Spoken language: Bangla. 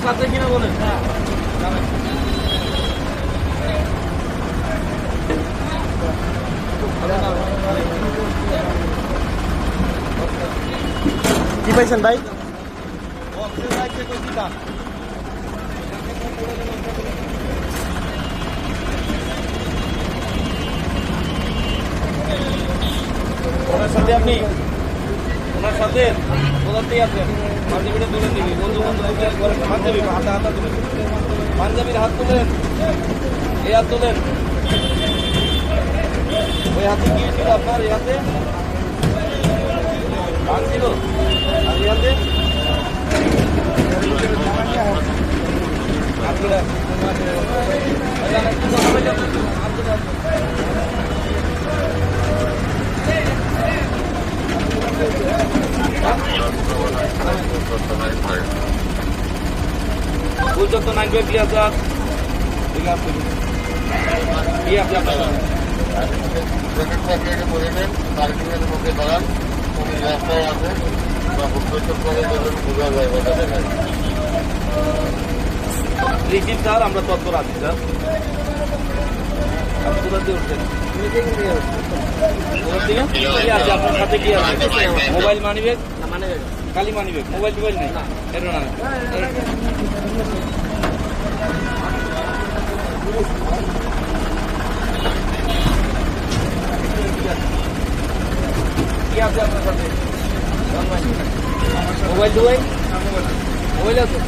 মাছ আছে কিনা বলেন। কি পাইছেন ভাই? ওনার সাথে আপনি ওনার সাথে কোথাতেই আছেন পাঞ্জাবিটা তুলে নিবি বন্ধু বন্ধু পাঞ্জাবি হাতে হাতা তুলে পাঞ্জাবির হাত তুলেন এই হাত তুলেন ওই হাতে কি ছিল আপনার এই হাতে ভাঙ ছিল আর এই হাতে বুঝছো তো নাইন কি আছে ঠিক আছে কি আপনি আপনার মধ্যে দাঁড়ান উনি রাস্তায় আছে বা ভুক্তচর করে দেবেন বোঝা যায় দেখা যায় রিসিভ স্যার আমরা তৎপর আছি স্যার আপনি কোথা দিয়ে উঠছেন কি আছে আপনার সাথে কি আছে মোবাইল মানিব্যাগ খালি মানিব্যাগ মোবাইল টোবাইল নেই এটা না কি আছে আপনার সাথে মোবাইল টোবাইল মোবাইল আছে